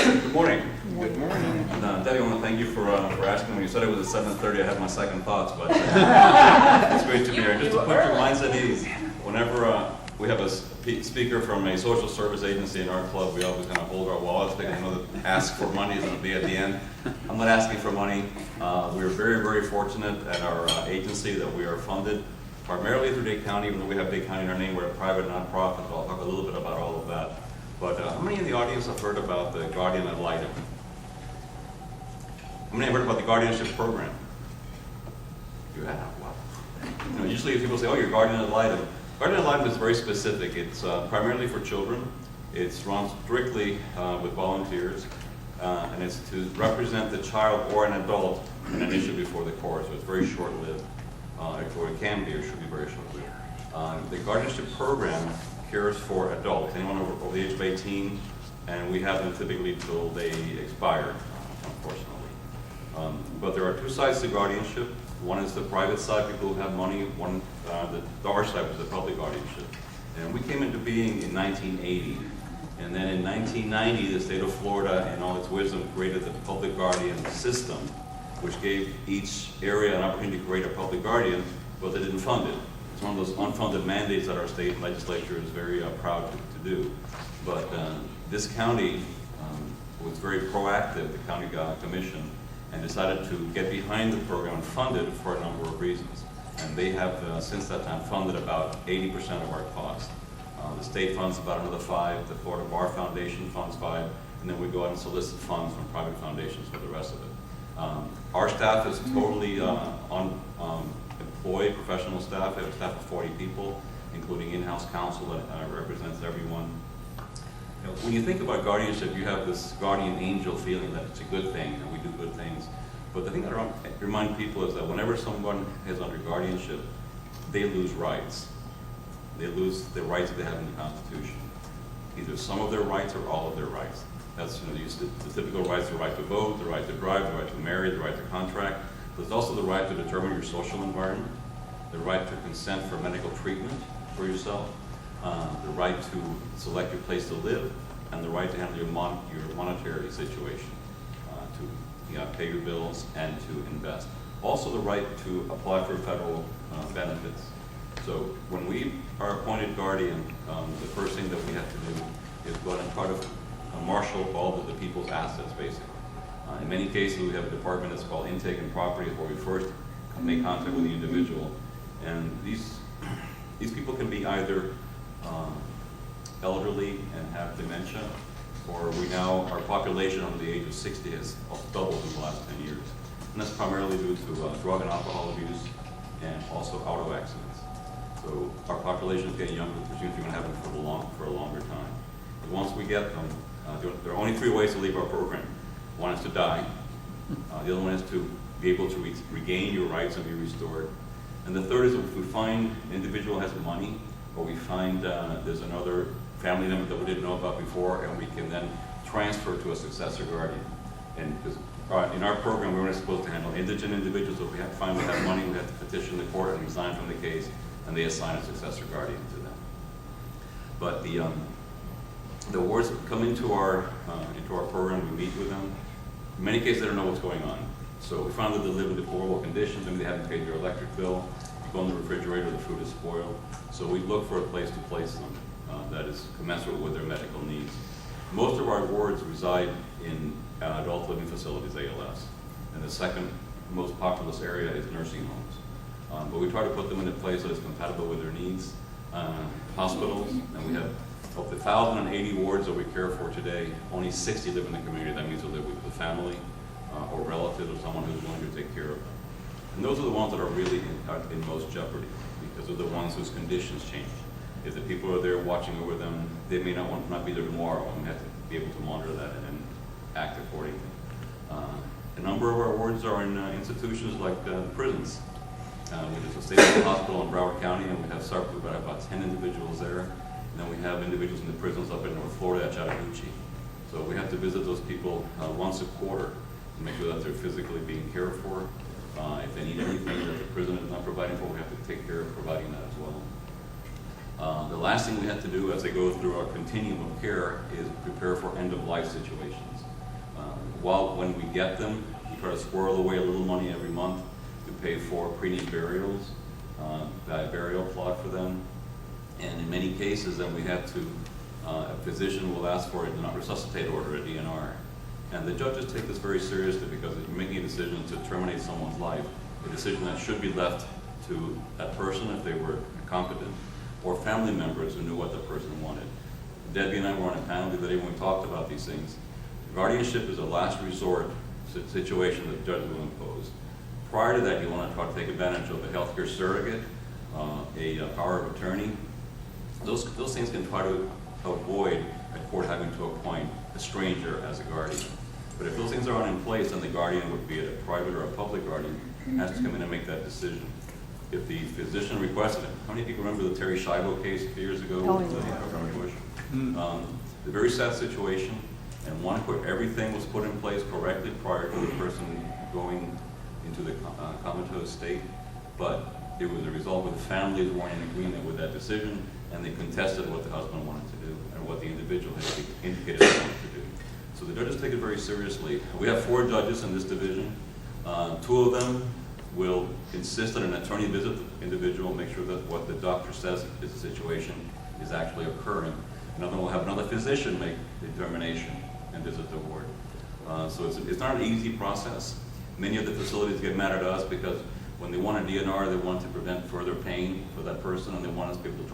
Good morning. Good morning. And, Debbie, I want to thank you for asking. When you said it was at 7:30, I had my second thoughts, but it's great to be here. Just to put your minds at ease, whenever we have a speaker from a social service agency in our club, we always kind of hold our wallets because I know that ask for money is going to be at the end. I'm not asking for money. We're very, very fortunate at our agency that we are funded primarily through Dade County. Even though we have Dade County in our name, we're a private nonprofit. I'll talk a little bit about all of that. But how many in the audience have heard about the Guardian Ad Litem? How many have heard about the guardianship program? You have? Wow. You know, usually people say, oh, you're Guardian Ad Litem. Guardian Ad Litem is very specific. It's primarily for children. It's run strictly with volunteers. And it's to represent the child or an adult in an issue before the court. So it's very short-lived. Or it can be or should be very short-lived. The guardianship program cares for adults, anyone over the age of 18, and we have them typically till they expire, unfortunately. But there are two sides to guardianship. One is the private side, people who have money. One, the our side was the public guardianship. And we came into being in 1980. And then in 1990, the state of Florida, in all its wisdom, created the public guardian system, which gave each area an opportunity to create a public guardian, but they didn't fund it. It's one of those unfunded mandates that our state legislature is very proud to do. But this county was very proactive, the county commission, and decided to get behind the program and fund it for a number of reasons. And they have, since that time, funded about 80% of our costs. The state funds about another 5%, the Florida Bar Foundation funds 5%, and then we go out and solicit funds from private foundations for the rest of it. Our staff is totally employed professional staff. We have a staff of 40 people, including in-house counsel that represents everyone. You know, when you think about guardianship, you have this guardian angel feeling that it's a good thing and we do good things. But the thing that I remind people is that whenever someone is under guardianship, they lose rights. They lose the rights that they have in the Constitution. Either some of their rights or all of their rights. That's the typical rights: the right to vote, the right to drive, the right to marry, the right to contract. There's also the right to determine your social environment, the right to consent for medical treatment for yourself, the right to select your place to live, and the right to handle your monetary situation, to pay your bills and to invest. Also the right to apply for federal benefits. So when we are appointed guardian, the first thing that we have to do is go out and try to marshal all of the people's assets, basically. In many cases, we have a department that's called Intake and Properties, where we first make contact with the individual. And these people can be either elderly and have dementia, or our population under the age of 60 has doubled in the last 10 years. And that's primarily due to drug and alcohol abuse and also auto accidents. So our population is getting younger, which means we're going to have them for a longer time. But once we get them, there are only 3 ways to leave our program. One is to die. The other one is to be able to regain your rights and be restored. And the third is if we find an individual has money, or we find there's another family member that we didn't know about before, and we can then transfer to a successor guardian. And in our program, we weren't supposed to handle indigent individuals. So if we find we have money, we have to petition the court and resign from the case, and they assign a successor guardian to them. But the wards come into our program. We meet with them. In many cases, they don't know what's going on. So we found that they live in deplorable conditions. Maybe they haven't paid their electric bill. You go in the refrigerator, the food is spoiled. So we look for a place to place them that is commensurate with their medical needs. Most of our wards reside in adult living facilities, ALFs. And the second most populous area is nursing homes. But we try to put them in a place that is compatible with their needs. Hospitals, and we have of the 1,080 wards that we care for today, only 60 live in the community. That means they live with the family or relatives or someone who's willing to take care of them. And those are the ones that are really in most jeopardy, because they're the ones whose conditions change. If the people are there watching over them, they may not be there tomorrow, and we have to be able to monitor that and act accordingly. A number of our wards are in institutions like prisons. There's a state hospital in Broward County, and we have about 10 individuals there. And then we have individuals in the prisons up in North Florida at Chattahoochee. So we have to visit those people once a quarter to make sure that they're physically being cared for. If they need anything that the prison is not providing for, we have to take care of providing that as well. The last thing we have to do as they go through our continuum of care is prepare for end-of-life situations. When we get them, we try to squirrel away a little money every month. We pay for preneed burials, buy a burial plot for them, and in many cases, then we have to, a physician will ask for a do not resuscitate order, a DNR. And the judges take this very seriously because if you're making a decision to terminate someone's life, a decision that should be left to that person if they were competent, or family members who knew what the person wanted. Debbie and I were on a panel the other day when we talked about these things. Guardianship is a last resort situation that the judge will impose. Prior to that, you want to try to take advantage of a healthcare surrogate, a power of attorney. Those things can try to avoid a court having to appoint a stranger as a guardian. But if those things aren't in place, then the guardian would be a private or a public guardian, has to come in and make that decision. If the physician requested it, how many people remember the Terry Schiavo case a few years ago with Governor Bush? A very sad situation, and everything was put in place correctly prior to the person going into the comatose state, but it was a result where the families weren't in agreement with that decision, and they contested what the husband wanted to do and what the individual had indicated they wanted to do. So the judges take it very seriously. We have 4 judges in this division. 2 of them will insist that an attorney visit the individual, make sure that what the doctor says is the situation is actually occurring. Another will have another physician make the determination and visit the ward. So it's not an easy process. Many of the facilities get mad at us because when they want a DNR, they want to prevent further pain for that person, and they want us to be able to